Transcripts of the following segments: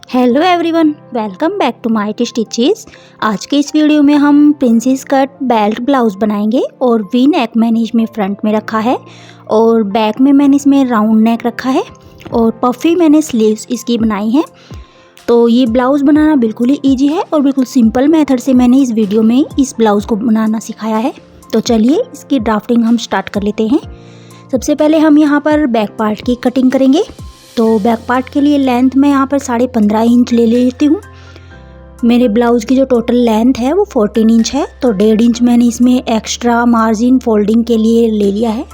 Hello everyone, welcome back to my stitches. आज के इस वीडियो में हम प्रिंसेस कट बेल्ट ब्लाउज बनाएंगे और वी नेक मैंने इसमें फ्रंट में रखा है और बैक में मैंने इसमें राउंड नेक रखा है और पफी मैंने स्लीव्स इसकी बनाई है। तो ये ब्लाउज़ बनाना बिल्कुल ही ईजी है और बिल्कुल सिंपल मेथड से मैंने इस वीडियो में इस ब्लाउज़ को बनाना सिखाया है। तो चलिए इसकी ड्राफ्टिंग हम स्टार्ट कर लेते हैं। सबसे पहले हम यहाँ पर बैक पार्ट की कटिंग करेंगे। तो बैक पार्ट के लिए लेंथ मैं यहाँ पर 15.5 इंच ले लेती हूँ। मेरे ब्लाउज़ की जो टोटल लेंथ है वो 14 इंच है, तो 1.5 इंच मैंने इसमें एक्स्ट्रा मार्जिन फोल्डिंग के लिए ले लिया है।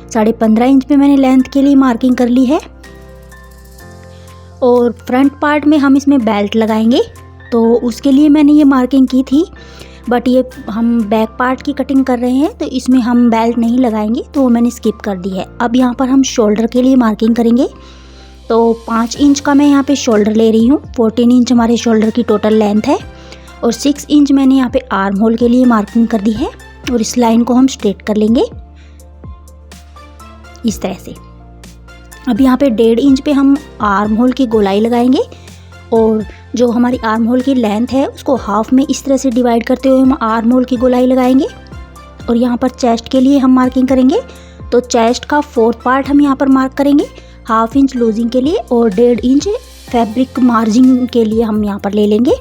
15.5 इंच पे मैंने लेंथ के लिए मार्किंग कर ली है। और फ्रंट पार्ट में हम इसमें बेल्ट लगाएंगे, तो उसके लिए मैंने ये मार्किंग की थी, बट ये हम बैक पार्ट की कटिंग कर रहे हैं तो इसमें हम बेल्ट नहीं लगाएंगे, तो वो मैंने स्किप कर दी है। अब यहाँ पर हम शोल्डर के लिए मार्किंग करेंगे। तो 5 इंच का मैं यहाँ पे शोल्डर ले रही हूँ। 14 इंच हमारे शोल्डर की टोटल लेंथ है और 6 इंच मैंने यहाँ पे आर्म होल के लिए मार्किंग कर दी है और इस लाइन को हम स्ट्रेट कर लेंगे इस तरह से। अब यहाँ पे 1.5 इंच पे हम आर्म होल की गोलाई लगाएंगे और जो हमारी आर्म होल की लेंथ है उसको हाफ में इस तरह से डिवाइड करते हुए हम आर्म होल की गोलाई लगाएंगे। और यहाँ पर चेस्ट के लिए हम मार्किंग करेंगे, तो चेस्ट का 4th पार्ट हम यहाँ पर मार्क करेंगे 1/2 इंच लूजिंग के लिए और 1.5 इंच फैब्रिक मार्जिन के लिए हम यहाँ पर ले लेंगे।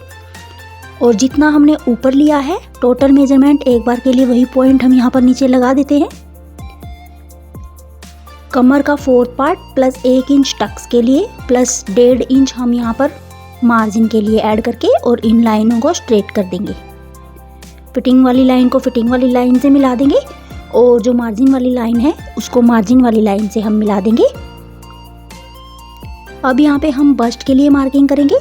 और जितना हमने ऊपर लिया है टोटल मेजरमेंट एक बार के लिए वही पॉइंट हम यहाँ पर नीचे लगा देते हैं। कमर का 4th part plus 1 inch Tux के लिए प्लस 1.5 इंच हम यहाँ पर मार्जिन के लिए ऐड करके और इन लाइनों को स्ट्रेट कर देंगे। फिटिंग वाली लाइन को फिटिंग वाली लाइन से मिला देंगे और जो मार्जिन वाली लाइन है उसको मार्जिन वाली लाइन से हम मिला देंगे। अब यहाँ पे हम बस्ट के लिए मार्किंग करेंगे,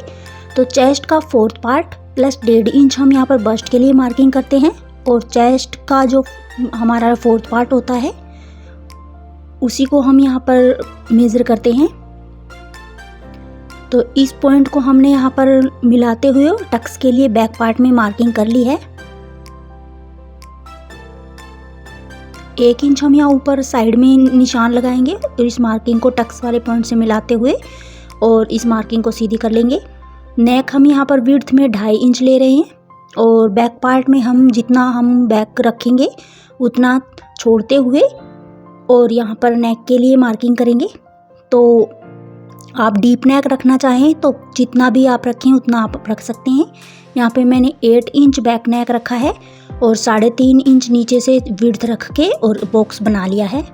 तो चेस्ट का 4th पार्ट प्लस 1.5 इंच हम यहाँ पर बस्ट के लिए मार्किंग करते हैं और चेस्ट का जो हमारा 4th पार्ट होता है उसी को हम यहाँ पर मेज़र करते हैं। तो इस पॉइंट को हमने यहाँ पर मिलाते हुए टक्स के लिए बैक पार्ट में मार्किंग कर ली है। 1 इंच हम यहाँ ऊपर साइड में निशान लगाएंगे और इस मार्किंग को टक्स वाले पॉइंट से मिलाते हुए और इस मार्किंग को सीधी कर लेंगे। नेक हम यहाँ पर विड्थ में 2.5 इंच ले रहे हैं और बैक पार्ट में हम जितना हम बैक रखेंगे उतना छोड़ते हुए और यहाँ पर नेक के लिए मार्किंग करेंगे। तो आप डीप नेक रखना चाहें तो जितना भी आप रखें उतना आप रख सकते हैं। यहाँ पे मैंने 8 इंच बैक नेक रखा है और 3.5 इंच नीचे से विड्थ रख के और बॉक्स बना लिया है।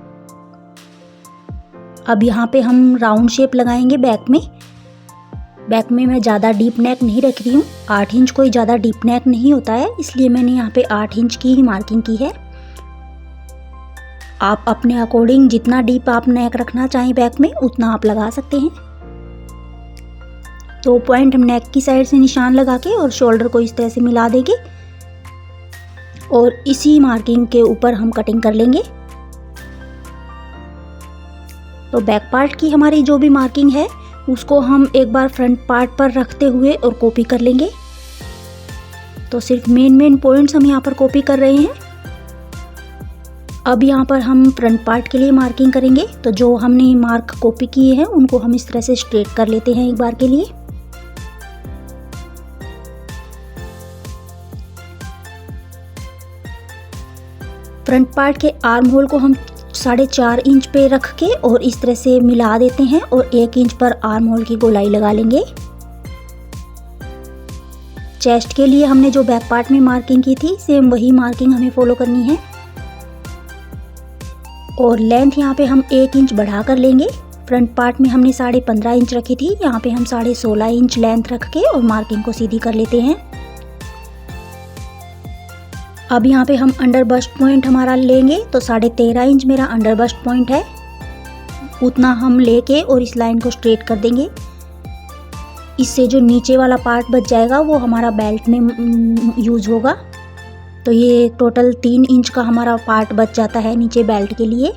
अब यहाँ पे हम राउंड शेप लगाएंगे बैक में। बैक में मैं ज़्यादा डीप नेक नहीं रख रही हूँ, 8 इंच कोई ज़्यादा डीप नेक नहीं होता है, इसलिए मैंने यहाँ पे 8 इंच की ही मार्किंग की है। आप अपने अकॉर्डिंग जितना डीप आप नेक रखना चाहें बैक में उतना आप लगा सकते हैं। तो पॉइंट हम नेक की साइड से निशान लगा के और शोल्डर को इस तरह से मिला देंगे और इसी मार्किंग के ऊपर हम कटिंग कर लेंगे। तो बैक पार्ट की हमारी जो भी मार्किंग है उसको हम एक बार फ्रंट पार्ट पर रखते हुए और कॉपी कर लेंगे। तो सिर्फ मेन पॉइंट्स हम यहाँ पर कॉपी कर रहे हैं। अब यहाँ पर हम फ्रंट पार्ट के लिए मार्किंग करेंगे, तो जो हमने मार्क कॉपी किए हैं उनको हम इस तरह से स्ट्रेट कर लेते हैं एक बार के लिए। फ्रंट पार्ट के आर्म होल को हम 4.5 इंच पे रख के और इस तरह से मिला देते हैं और 1 इंच पर आर्म होल की गोलाई लगा लेंगे। चेस्ट के लिए हमने जो बैक पार्ट में मार्किंग की थी सेम वही मार्किंग हमें फॉलो करनी है और लेंथ यहाँ पे हम 1 इंच बढ़ा कर लेंगे। फ्रंट पार्ट में हमने 15.5 इंच रखी थी, यहाँ पे हम 16.5 इंच लेंथ रख के और मार्किंग को सीधी कर लेते हैं। अब यहाँ पे हम अंडर बस्ट पॉइंट हमारा लेंगे, तो 13.5 इंच मेरा अंडर बस्ट पॉइंट है, उतना हम लेके और इस लाइन को स्ट्रेट कर देंगे। इससे जो नीचे वाला पार्ट बच जाएगा वो हमारा बेल्ट में यूज़ होगा। तो ये टोटल 3 इंच का हमारा पार्ट बच जाता है नीचे बेल्ट के लिए।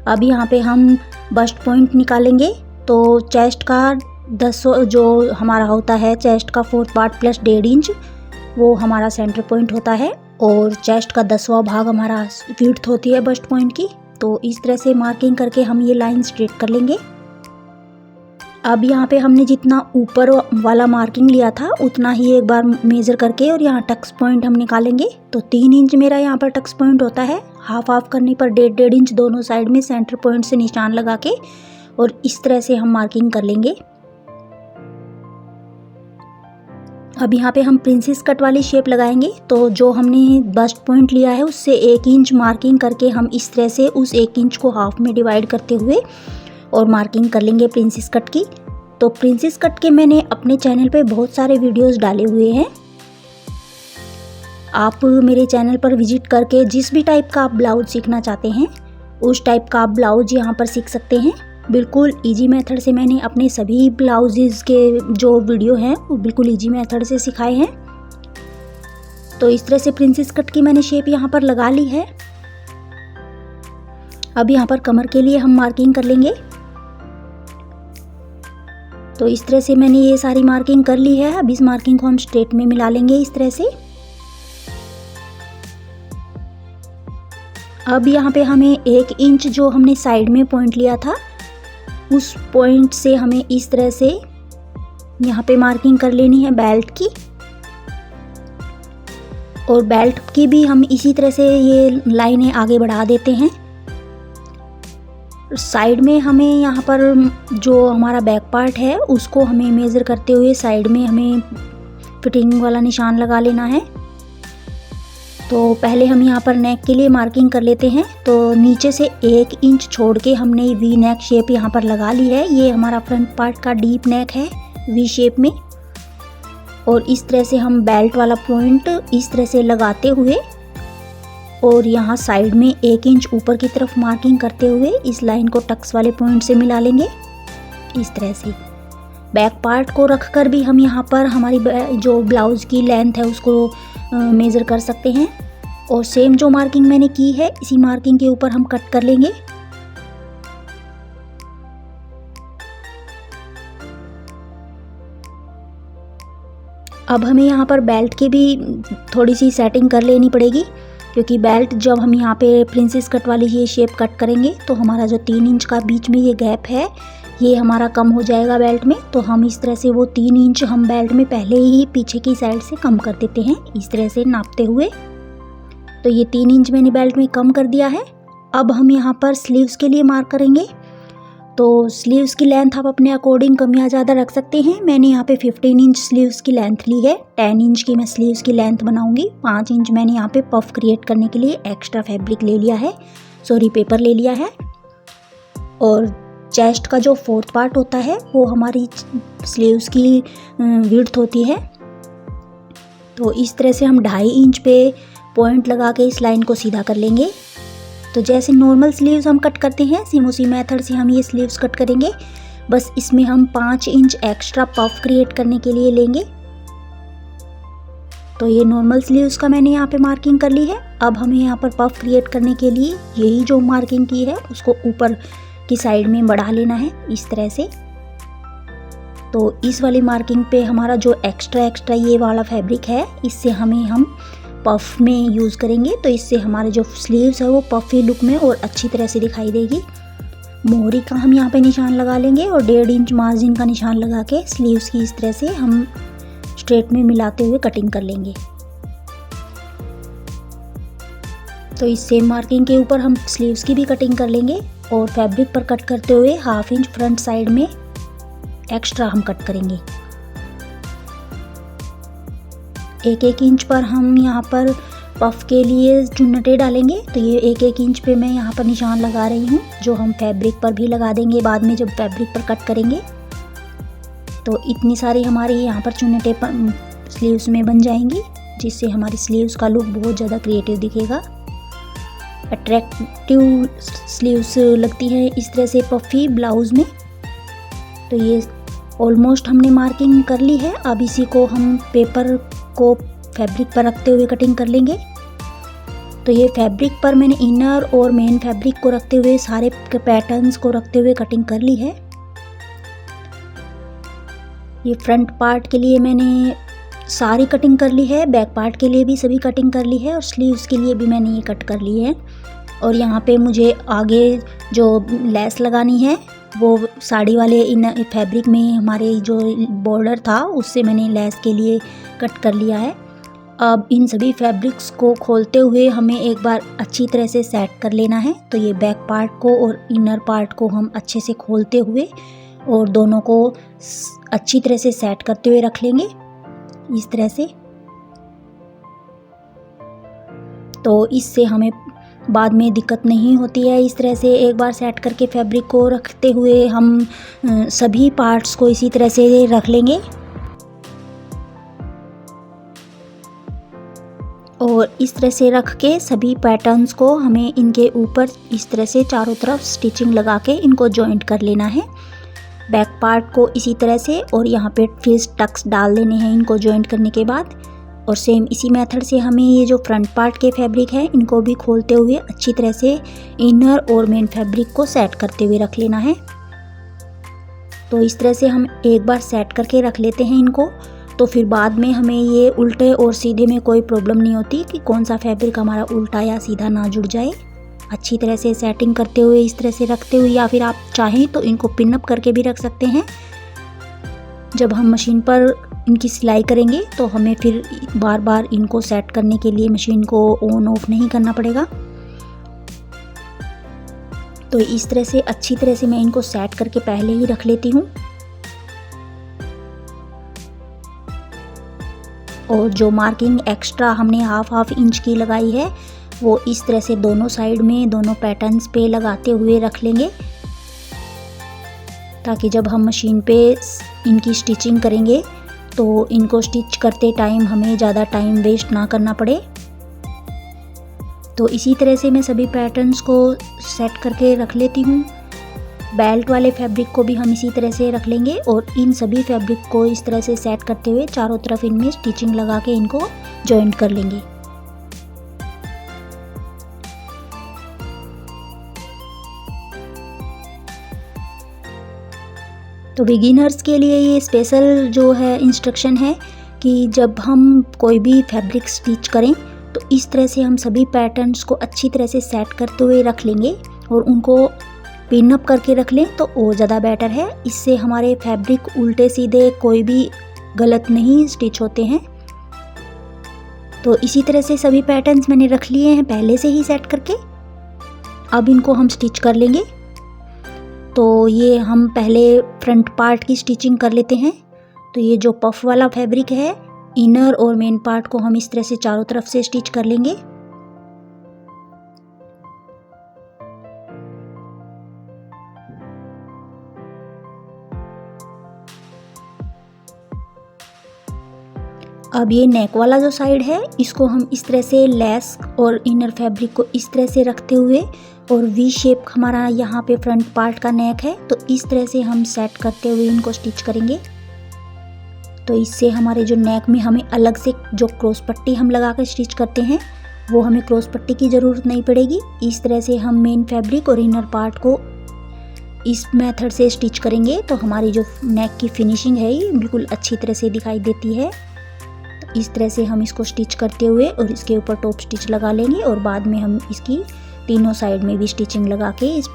अब यहाँ पे हम बस्ट पॉइंट निकालेंगे, तो चेस्ट का 10 जो हमारा होता है चेस्ट का 4th पार्ट प्लस 1.5 इंच वो हमारा सेंटर पॉइंट होता है और चेस्ट का 10वां भाग हमारा विड्थ होती है बस्ट पॉइंट की। तो इस तरह से मार्किंग करके हम ये लाइन स्ट्रेट कर लेंगे। अब यहाँ पे हमने जितना ऊपर वाला मार्किंग लिया था उतना ही एक बार मेज़र करके और यहाँ टक्स पॉइंट हम निकालेंगे। तो 3 इंच मेरा यहाँ पर टक्स पॉइंट होता है। हाफ करने पर 1.5 इंच दोनों साइड में सेंटर पॉइंट से निशान लगा के और इस तरह से हम मार्किंग कर लेंगे। अब यहाँ पे हम प्रिंसेस कट वाली शेप लगाएंगे। तो जो हमने बस्ट पॉइंट लिया है उससे 1 इंच मार्किंग करके हम इस तरह से उस 1 इंच को हाफ में डिवाइड करते हुए और मार्किंग कर लेंगे प्रिंसेस कट की। तो प्रिंसेस कट के मैंने अपने चैनल पे बहुत सारे वीडियोस डाले हुए हैं। आप मेरे चैनल पर विजिट करके जिस भी टाइप का आप ब्लाउज सीखना चाहते हैं उस टाइप का आप ब्लाउज यहाँ पर सीख सकते हैं। बिल्कुल इजी मेथड से मैंने अपने सभी ब्लाउजेज़ के जो वीडियो हैं वो बिल्कुल इजी मेथड से सिखाए हैं। तो इस तरह से प्रिंसेस कट की मैंने शेप यहाँ पर लगा ली है। अब यहाँ पर कमर के लिए हम मार्किंग कर लेंगे। तो इस तरह से मैंने ये सारी मार्किंग कर ली है। अब इस मार्किंग को हम स्ट्रेट में मिला लेंगे इस तरह से। अब यहाँ पे हमें 1 इंच जो हमने साइड में पॉइंट लिया था उस पॉइंट से हमें इस तरह से यहाँ पे मार्किंग कर लेनी है बेल्ट की। और बेल्ट की भी हम इसी तरह से ये लाइनें आगे बढ़ा देते हैं। साइड में हमें यहाँ पर जो हमारा बैक पार्ट है उसको हमें मेज़र करते हुए साइड में हमें फिटिंग वाला निशान लगा लेना है। तो पहले हम यहाँ पर नेक के लिए मार्किंग कर लेते हैं। तो नीचे से 1 इंच छोड़ के हमने वी नेक शेप यहाँ पर लगा ली है। ये हमारा फ्रंट पार्ट का डीप नेक है वी शेप में। और इस तरह से हम बेल्ट वाला पॉइंट इस तरह से लगाते हुए और यहाँ साइड में 1 इंच ऊपर की तरफ मार्किंग करते हुए इस लाइन को टक्स वाले पॉइंट से मिला लेंगे इस तरह से। बैक पार्ट को रखकर भी हम यहाँ पर हमारी जो ब्लाउज की लेंथ है उसको मेज़र कर सकते हैं। और सेम जो मार्किंग मैंने की है इसी मार्किंग के ऊपर हम कट कर लेंगे। अब हमें यहाँ पर बेल्ट की भी थोड़ी सी सेटिंग कर लेनी पड़ेगी, क्योंकि बेल्ट जब हम यहाँ पे प्रिंसेस कट वाली ये शेप कट करेंगे तो हमारा जो 3 इंच का बीच में ये गैप है ये हमारा कम हो जाएगा बेल्ट में। तो हम इस तरह से वो 3 इंच हम बेल्ट में पहले ही पीछे की साइड से कम कर देते हैं इस तरह से नापते हुए। तो ये 3 इंच मैंने बेल्ट में कम कर दिया है। अब हम यहाँ पर स्लीव्स के लिए मार्क करेंगे। तो स्लीव्स की लेंथ आप अपने अकॉर्डिंग कम या ज़्यादा रख सकते हैं। मैंने यहाँ पे 15 इंच स्लीव्स की लेंथ ली है। 10 इंच की मैं स्लीव्स की लेंथ बनाऊंगी। 5 इंच मैंने यहाँ पे पफ क्रिएट करने के लिए एक्स्ट्रा फैब्रिक ले लिया है, पेपर ले लिया है। और चेस्ट का जो 4th पार्ट होता है वो हमारी स्लीव्स की विड्थ होती है। तो इस तरह से हम 2.5 इंच पे पॉइंट लगा के इस लाइन को सीधा कर लेंगे। तो जैसे नॉर्मल स्लीव्स हम कट करते हैं सेम उसी मेथड से हम ये स्लीव्स कट करेंगे। बस इसमें हम 5 इंच एक्स्ट्रा पफ क्रिएट करने के लिए लेंगे। तो ये नॉर्मल स्लीव्स का मैंने यहाँ पे मार्किंग कर ली है। अब हमें यहाँ पर पफ क्रिएट करने के लिए यही जो मार्किंग की है उसको ऊपर की साइड में बढ़ा लेना है इस तरह से। तो इस वाली मार्किंग पे हमारा जो एक्स्ट्रा ये वाला फैब्रिक है इससे हम पफ में यूज़ करेंगे। तो इससे हमारे जो स्लीव्स है वो पफी लुक में और अच्छी तरह से दिखाई देगी। मोहरी का हम यहाँ पे निशान लगा लेंगे और 1.5 इंच मार्जिन का निशान लगा के स्लीव्स की इस तरह से हम स्ट्रेट में मिलाते हुए कटिंग कर लेंगे। तो इस सेम मार्किंग के ऊपर हम स्लीव्स की भी कटिंग कर लेंगे और फैब्रिक पर कट करते हुए 1/2 इंच फ्रंट साइड में एक्स्ट्रा हम कट करेंगे। 1-1 इंच पर हम यहाँ पर पफ के लिए चुन्नटे डालेंगे। तो ये 1-1 इंच पे मैं यहाँ पर निशान लगा रही हूँ, जो हम फैब्रिक पर भी लगा देंगे बाद में जब फैब्रिक पर कट करेंगे। तो इतनी सारी हमारी यहाँ पर चुन्नटे स्लीव्स में बन जाएंगी, जिससे हमारी स्लीव्स का लुक बहुत ज़्यादा क्रिएटिव दिखेगा। अट्रैक्टिव स्लीव्स लगती है इस तरह से पफी ब्लाउज़ में। तो ये ऑलमोस्ट हमने मार्किंग कर ली है। अब इसी को हम पेपर को फैब्रिक पर रखते हुए कटिंग कर लेंगे। तो ये फैब्रिक पर मैंने इनर और मेन फैब्रिक को रखते हुए सारे पैटर्न्स को रखते हुए कटिंग कर ली है। ये फ्रंट पार्ट के लिए मैंने सारी कटिंग कर ली है, बैक पार्ट के लिए भी सभी कटिंग कर ली है और स्लीव्स के लिए भी मैंने ये कट कर ली है। और यहाँ पे मुझे आगे जो लेस लगानी है वो साड़ी वाले इन फैब्रिक में हमारे जो बॉर्डर था उससे मैंने लेस के लिए कट कर लिया है। अब इन सभी फैब्रिक्स को खोलते हुए हमें एक बार अच्छी तरह से सेट कर लेना है। तो ये बैक पार्ट को और इनर पार्ट को हम अच्छे से खोलते हुए और दोनों को अच्छी तरह से सेट करते हुए रख लेंगे इस तरह से। तो इससे हमें बाद में दिक्कत नहीं होती है। इस तरह से एक बार सेट करके फैब्रिक को रखते हुए हम सभी पार्ट्स को इसी तरह से रख लेंगे और इस तरह से रख के सभी पैटर्न्स को हमें इनके ऊपर इस तरह से चारों तरफ स्टिचिंग लगा के इनको जॉइंट कर लेना है। बैक पार्ट को इसी तरह से और यहाँ पे फिर टक्स डाल देने हैं इनको जॉइंट करने के बाद। और सेम इसी मेथड से हमें ये जो फ्रंट पार्ट के फैब्रिक है इनको भी खोलते हुए अच्छी तरह से इनर और मेन फैब्रिक को सेट करते हुए रख लेना है। तो इस तरह से हम एक बार सेट करके रख लेते हैं इनको, तो फिर बाद में हमें ये उल्टे और सीधे में कोई प्रॉब्लम नहीं होती कि कौन सा फैब्रिक हमारा उल्टा या सीधा ना जुड़ जाए। अच्छी तरह से सेटिंग करते हुए इस तरह से रखते हुए, या फिर आप चाहें तो इनको पिन अप करके भी रख सकते हैं। जब हम मशीन पर इनकी सिलाई करेंगे तो हमें फिर बार बार इनको सेट करने के लिए मशीन को ऑन ऑफ नहीं करना पड़ेगा। तो इस तरह से अच्छी तरह से मैं इनको सेट करके पहले ही रख लेती हूँ। और जो मार्किंग एक्स्ट्रा हमने हाफ इंच की लगाई है वो इस तरह से दोनों साइड में दोनों पैटर्न्स पे लगाते हुए रख लेंगे, ताकि जब हम मशीन पे इनकी स्टिचिंग करेंगे तो इनको स्टिच करते टाइम हमें ज़्यादा टाइम वेस्ट ना करना पड़े। तो इसी तरह से मैं सभी पैटर्न्स को सेट करके रख लेती हूँ। बेल्ट वाले फैब्रिक को भी हम इसी तरह से रख लेंगे और इन सभी फैब्रिक को इस तरह से सेट करते हुए चारों तरफ इनमें स्टिचिंग लगा के इनको जॉइंट कर लेंगे। तो बिगिनर्स के लिए ये स्पेशल जो है इंस्ट्रक्शन है कि जब हम कोई भी फैब्रिक स्टिच करें तो इस तरह से हम सभी पैटर्न्स को अच्छी तरह से सेट करते हुए रख लेंगे और उनको पिन अप करके रख लें तो और ज़्यादा बेटर है। इससे हमारे फैब्रिक उल्टे सीधे कोई भी गलत नहीं स्टिच होते हैं। तो इसी तरह से सभी पैटर्न्स मैंने रख लिए हैं पहले से ही सेट करके। अब इनको हम स्टिच कर लेंगे। तो ये हम पहले फ्रंट पार्ट की स्टिचिंग कर लेते हैं। तो ये जो पफ वाला फैब्रिक है इनर और मेन पार्ट को हम इस तरह से चारों तरफ से स्टिच कर लेंगे। अब ये नेक वाला जो साइड है इसको हम इस तरह से लेस और इनर फैब्रिक को इस तरह से रखते हुए और वी शेप हमारा यहाँ पे फ्रंट पार्ट का नेक है तो इस तरह से हम सेट करते हुए इनको स्टिच करेंगे। तो इससे हमारे जो नेक में हमें अलग से जो क्रॉस पट्टी हम लगा कर स्टिच करते हैं वो हमें क्रॉस पट्टी की ज़रूरत नहीं पड़ेगी। इस तरह से हम मेन फैब्रिक और इनर पार्ट को इस मेथड से स्टिच करेंगे तो हमारी जो नेक की फिनिशिंग है ये बिल्कुल अच्छी तरह से दिखाई देती है। तो इस तरह से हम इसको स्टिच करते हुए और इसके ऊपर टॉप स्टिच लगा लेंगे और बाद में हम इसकी तीनों साइड में भी स्टिचिंग लगा के इस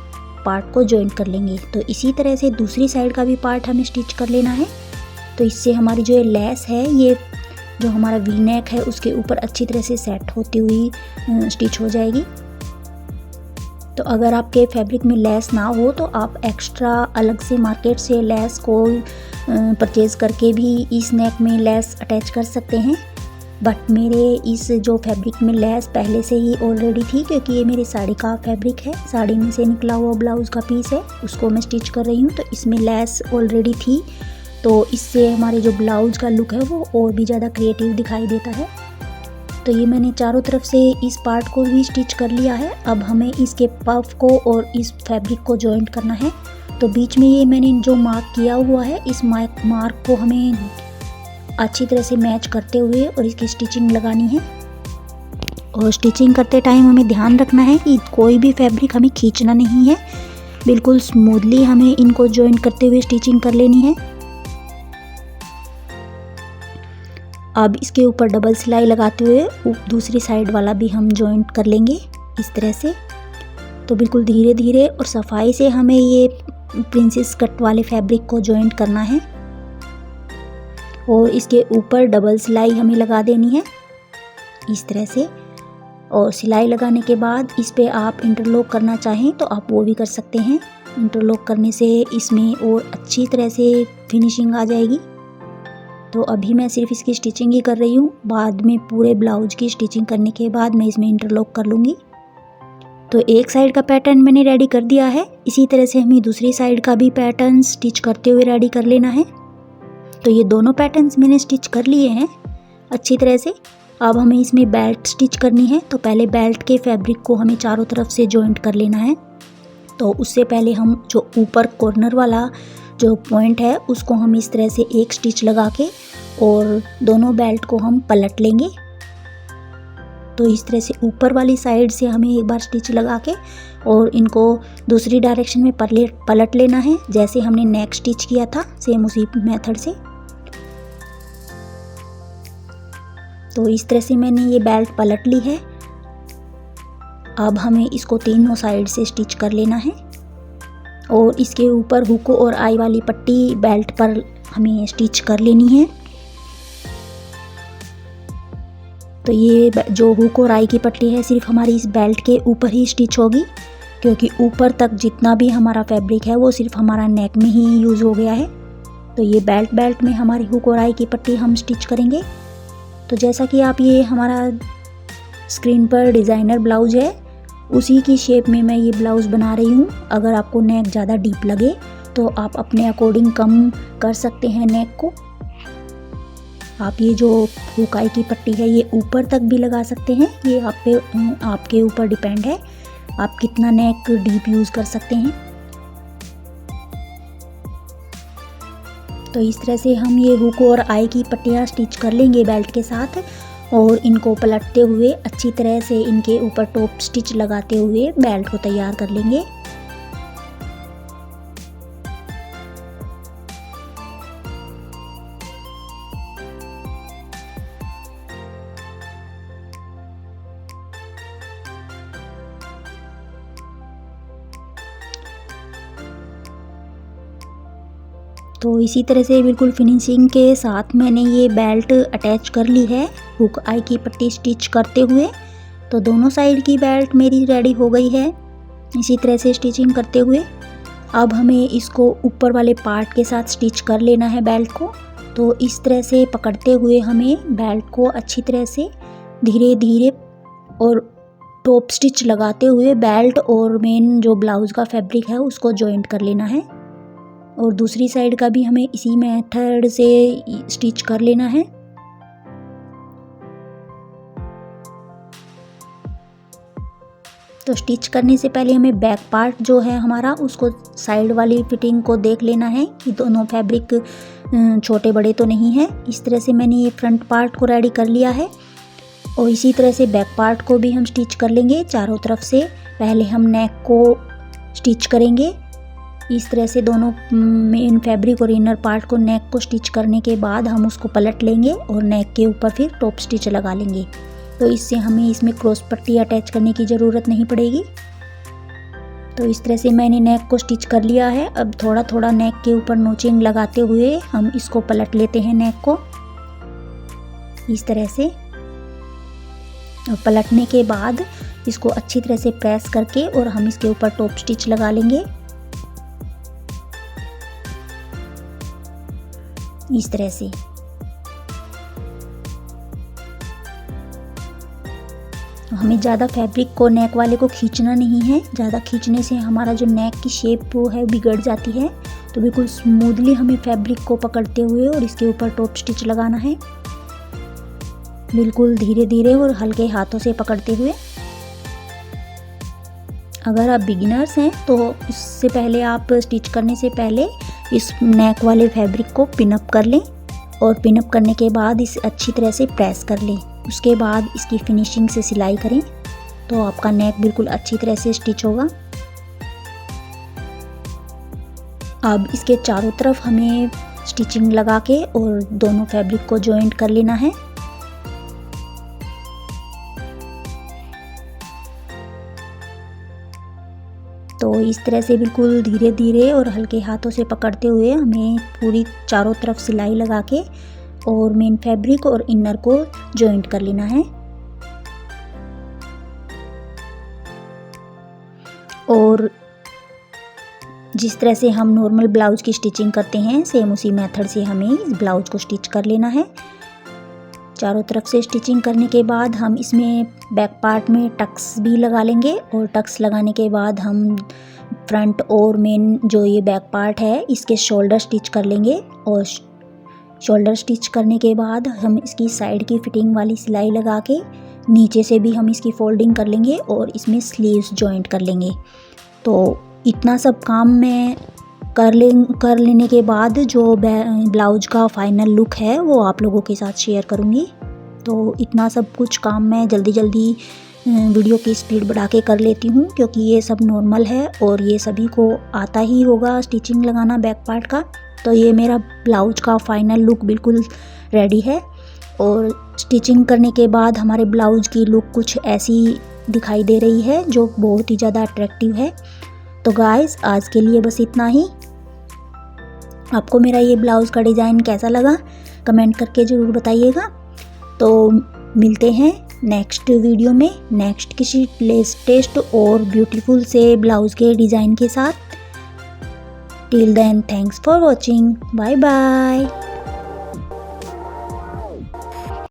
पार्ट को जॉइंट कर लेंगे। तो इसी तरह से दूसरी साइड का भी पार्ट हमें स्टिच कर लेना है। तो इससे हमारी जो लेस है ये जो हमारा वी नेक है उसके ऊपर अच्छी तरह से सेट होती हुई स्टिच हो जाएगी। तो अगर आपके फैब्रिक में लेस ना हो तो आप एक्स्ट्रा अलग से मार्केट से लेस को परचेज़ करके भी इस नेक में लेस अटैच कर सकते हैं। बट मेरे इस जो फैब्रिक में लेस पहले से ही ऑलरेडी थी, क्योंकि ये मेरी साड़ी का फैब्रिक है, साड़ी में से निकला हुआ ब्लाउज़ का पीस है, उसको मैं स्टिच कर रही हूँ। तो इसमें लेस ऑलरेडी थी तो इससे हमारे जो ब्लाउज़ का लुक है वो और भी ज़्यादा क्रिएटिव दिखाई देता है। तो ये मैंने चारों तरफ से इस पार्ट को भी स्टिच कर लिया है। अब हमें इसके पफ को और इस फैब्रिक को जॉइंट करना है। तो बीच में ये मैंने जो मार्क किया हुआ है इस मार्क को हमें अच्छी तरह से मैच करते हुए और इसकी स्टिचिंग लगानी है। और स्टिचिंग करते टाइम हमें ध्यान रखना है कि कोई भी फैब्रिक हमें खींचना नहीं है, बिल्कुल स्मूथली हमें इनको जॉइंट करते हुए स्टिचिंग कर लेनी है। अब इसके ऊपर डबल सिलाई लगाते हुए दूसरी साइड वाला भी हम जॉइंट कर लेंगे इस तरह से। तो बिल्कुल धीरे धीरे और सफाई से हमें ये प्रिंसेस कट वाले फैब्रिक को जॉइंट करना है और इसके ऊपर डबल सिलाई हमें लगा देनी है इस तरह से। और सिलाई लगाने के बाद इस पे आप इंटरलॉक करना चाहें तो आप वो भी कर सकते हैं। इंटरलॉक करने से इसमें और अच्छी तरह से फिनिशिंग आ जाएगी। तो अभी मैं सिर्फ इसकी स्टिचिंग ही कर रही हूँ, बाद में पूरे ब्लाउज की स्टिचिंग करने के बाद मैं इसमें इंटरलॉक कर लूँगी। तो एक साइड का पैटर्न मैंने रेडी कर दिया है, इसी तरह से हमें दूसरी साइड का भी पैटर्न स्टिच करते हुए रेडी कर लेना है। तो ये दोनों पैटर्न्स मैंने स्टिच कर लिए हैं अच्छी तरह से। अब हमें इसमें बेल्ट स्टिच करनी है, तो पहले बेल्ट के फैब्रिक को हमें चारों तरफ से जॉइंट कर लेना है। तो उससे पहले हम जो ऊपर कॉर्नर वाला जो पॉइंट है उसको हम इस तरह से एक स्टिच लगा के और दोनों बेल्ट को हम पलट लेंगे। तो इस तरह से ऊपर वाली साइड से हमें एक बार स्टिच लगा के और इनको दूसरी डायरेक्शन में पलट लेना है, जैसे हमने नेक स्टिच किया था सेम उसी मेथड से। तो इस तरह से मैंने ये बेल्ट पलट ली है। अब हमें इसको तीनों साइड से स्टिच कर लेना है और इसके ऊपर हुक और आई वाली पट्टी बेल्ट पर हमें स्टिच कर लेनी है। तो ये जो हुक और आई की पट्टी है सिर्फ हमारी इस बेल्ट के ऊपर ही स्टिच होगी, क्योंकि ऊपर तक जितना भी हमारा फैब्रिक है वो सिर्फ हमारा नेक में ही यूज़ हो गया है। तो ये बेल्ट में हमारी हुक और आई की पट्टी हम स्टिच करेंगे। तो जैसा कि आप ये हमारा स्क्रीन पर डिज़ाइनर ब्लाउज है, उसी की शेप में मैं ये ब्लाउज़ बना रही हूँ। अगर आपको नेक ज़्यादा डीप लगे तो आप अपने अकॉर्डिंग कम कर सकते हैं नेक को। आप ये जो हुकाई की पट्टी है ये ऊपर तक भी लगा सकते हैं, ये आपके ऊपर डिपेंड है आप कितना नेक डीप यूज़ कर सकते हैं। तो इस तरह से हम ये हुक और आई की पट्टियाँ स्टिच कर लेंगे बेल्ट के साथ और इनको पलटते हुए अच्छी तरह से इनके ऊपर टॉप स्टिच लगाते हुए बेल्ट को तैयार कर लेंगे। तो इसी तरह से बिल्कुल फिनिशिंग के साथ मैंने ये बेल्ट अटैच कर ली है हुक आई की पट्टी स्टिच करते हुए। तो दोनों साइड की बेल्ट मेरी रेडी हो गई है इसी तरह से स्टिचिंग करते हुए। अब हमें इसको ऊपर वाले पार्ट के साथ स्टिच कर लेना है बेल्ट को। तो इस तरह से पकड़ते हुए हमें बेल्ट को अच्छी तरह से धीरे धीरे और टॉप स्टिच लगाते हुए बेल्ट और मेन जो ब्लाउज़ का फैब्रिक है उसको जॉइंट कर लेना है। और दूसरी साइड का भी हमें इसी मेथड से स्टिच कर लेना है। तो स्टिच करने से पहले हमें बैक पार्ट जो है हमारा उसको साइड वाली फिटिंग को देख लेना है कि दोनों फैब्रिक छोटे बड़े तो नहीं है। इस तरह से मैंने ये फ्रंट पार्ट को रेडी कर लिया है और इसी तरह से बैक पार्ट को भी हम स्टिच कर लेंगे चारों तरफ से। पहले हम नेक को स्टिच करेंगे इस तरह से, दोनों मेन फैब्रिक और इनर पार्ट को नेक को स्टिच करने के बाद हम उसको पलट लेंगे और नेक के ऊपर फिर टॉप स्टिच लगा लेंगे। तो इससे हमें इसमें क्रॉस पट्टी अटैच करने की ज़रूरत नहीं पड़ेगी। तो इस तरह से मैंने नेक को स्टिच कर लिया है। अब थोड़ा थोड़ा नेक के ऊपर नोचिंग लगाते हुए हम इसको पलट लेते हैं नेक को इस तरह से। और पलटने के बाद इसको अच्छी तरह से प्रेस करके और हम इसके ऊपर टॉप स्टिच लगा लेंगे इस तरह से। हमें ज़्यादा फैब्रिक को नेक वाले को खींचना नहीं है, ज़्यादा खींचने से हमारा जो नेक की शेप वो है बिगड़ जाती है। तो बिल्कुल स्मूथली हमें फैब्रिक को पकड़ते हुए और इसके ऊपर टॉप स्टिच लगाना है, बिल्कुल धीरे धीरे और हल्के हाथों से पकड़ते हुए। अगर आप बिगिनर्स हैं तो इससे पहले आप स्टिच करने से पहले इस नेक वाले फैब्रिक को पिनअप कर लें और पिनअप करने के बाद इसे अच्छी तरह से प्रेस कर लें। उसके बाद इसकी फिनिशिंग से सिलाई करें तो आपका नेक बिल्कुल अच्छी तरह से स्टिच होगा। अब इसके चारों तरफ हमें स्टिचिंग लगा के और दोनों फैब्रिक को जॉइंट कर लेना है। तो इस तरह से बिल्कुल धीरे धीरे और हल्के हाथों से पकड़ते हुए हमें पूरी चारों तरफ सिलाई लगा के और मेन फैब्रिक और इनर को जॉइंट कर लेना है। और जिस तरह से हम नॉर्मल ब्लाउज की स्टिचिंग करते हैं सेम उसी मेथड से हमें इस ब्लाउज को स्टिच कर लेना है। चारों तरफ से स्टिचिंग करने के बाद हम इसमें बैक पार्ट में टक्स भी लगा लेंगे और टक्स लगाने के बाद हम फ्रंट और मेन जो ये बैक पार्ट है इसके शोल्डर स्टिच कर लेंगे। और शोल्डर स्टिच करने के बाद हम इसकी साइड की फिटिंग वाली सिलाई लगा के नीचे से भी हम इसकी फोल्डिंग कर लेंगे और इसमें स्लीव्स जॉइंट कर लेंगे। तो इतना सब काम मैं कर लेने के बाद जो ब्लाउज का फाइनल लुक है वो आप लोगों के साथ शेयर करूँगी। तो इतना सब कुछ काम मैं जल्दी वीडियो की स्पीड बढ़ा के कर लेती हूँ क्योंकि ये सब नॉर्मल है और ये सभी को आता ही होगा स्टिचिंग लगाना बैक पार्ट का। तो ये मेरा ब्लाउज का फाइनल लुक बिल्कुल रेडी है और स्टिचिंग करने के बाद हमारे ब्लाउज की लुक कुछ ऐसी दिखाई दे रही है जो बहुत ही ज़्यादा अट्रैक्टिव है। तो गाइस आज के लिए बस इतना ही। आपको मेरा ये ब्लाउज़ का डिज़ाइन कैसा लगा कमेंट करके ज़रूर बताइएगा। तो मिलते हैं नेक्स्ट वीडियो में नेक्स्ट किसी लेटेस्ट और ब्यूटीफुल से ब्लाउज़ के डिज़ाइन के साथ। Till then thanks for watching, bye bye.